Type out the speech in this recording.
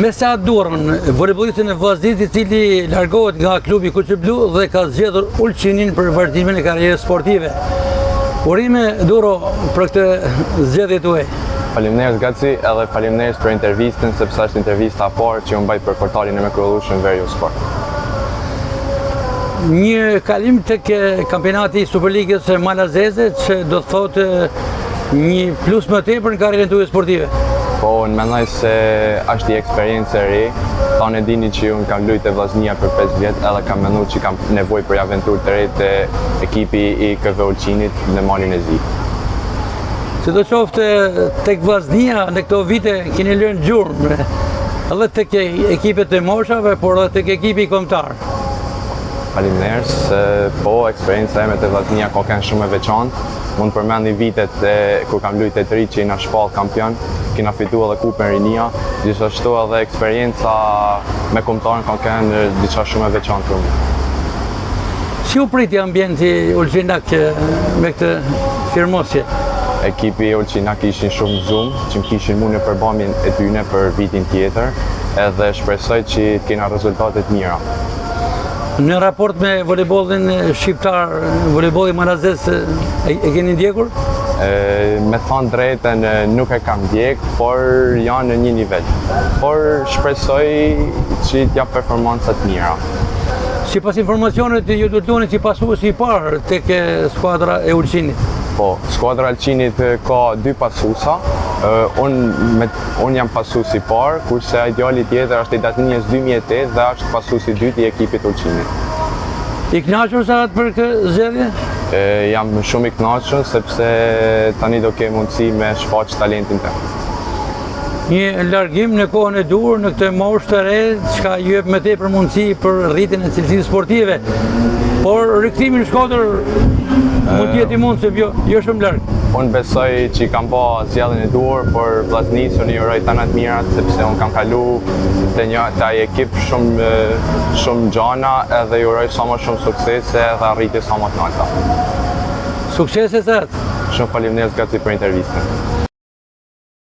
Me sa durën, volejbollistin e Vllaznis i cili largohet nga klubi Kuqi Blu dhe ka zgjedhur Ulqinin për vazhdimin e karrierës sportive. Urime Duro për këtë zgjedhje tuaj. Faleminderit Gaci, edhe faleminderit për intervistën, sepse është intervista e parë që unë bëj për portalin e Revolution Veriu Sport. Një kalim tek kampionati i Superligës Malazeze që do të thotë një plus më tepër në karrierën tuaj sportive. Po, unë mendoj se është një eksperiencë e re. Tanë e dini që unë kam luajtur Vllaznia për 5 vjet, edhe kam menduar që kam nevojë për aventurë të re te ekipi i KV Ulqinit në malin e Zi. Sidoqoftë tek Vllaznia në këto vite keni lënë gjurmë edhe tek ekipet e moshave, por edhe tek ekipi kombëtar. Faleminderit, po, eksperjenca ime te Vllaznia ka qenë shumë e veçantë. Mund përmendi vitet kur kam luajtur te Tri që jena shpall kampion, kena fituar edhe Kupën Rinia, gjithashtu edhe eksperjenca me kombëtarën ka qenë diçka shumë e veçantë për mua. Si u priti ambienti Ulqinak me këtë firmosje? Ekipi Ulqinak ishin shumë zoom, që më kishin mu në përbamjen e tyne për vitin tjetër, edhe shpresoj që të kena rezultate të mira. Në raport me volejbollin shqiptar, volejbolli malazes, e keni ndjekur? Me thënë drejtën nuk e kam ndjek, por janë në një nivel. Por shpresoj që t'jap performancat mira. Sipas informacionet ju dëtoni si pasuesi i parë tek skuadra e Ulqinit. Po, skuadra e Ulqinit ka 2 pasuesa. Unë jam pasuesi i parë, kurse ai djali tjetër është i datninjes 2008 dhe është pasuesi i dytë i ekipit Ulqinit. I kënaqur sa për këtë zgjedhje? Jam shumë i kënaqur sepse tani do kem mundësi me shfaq talentin tim. Një largim në kohën e dur, në këtë moshë të re, çka ju jep më tepër mundësi për rritjen e cilësisë sportive. Por rikthimi në Shkodër mund të jetë i mundshëm, jo shumë larg. Unë besoj që kam ba zgjedhjen e dur, por Vllaznis unë i uroj tanat mirat, sepse unë kam kalu te ai ekip shumë gjana, edhe i uroj sa më shumë suksese dhe arritje sa më të larta. Suksese sa. Shumë faleminderit Gaci për intervistën.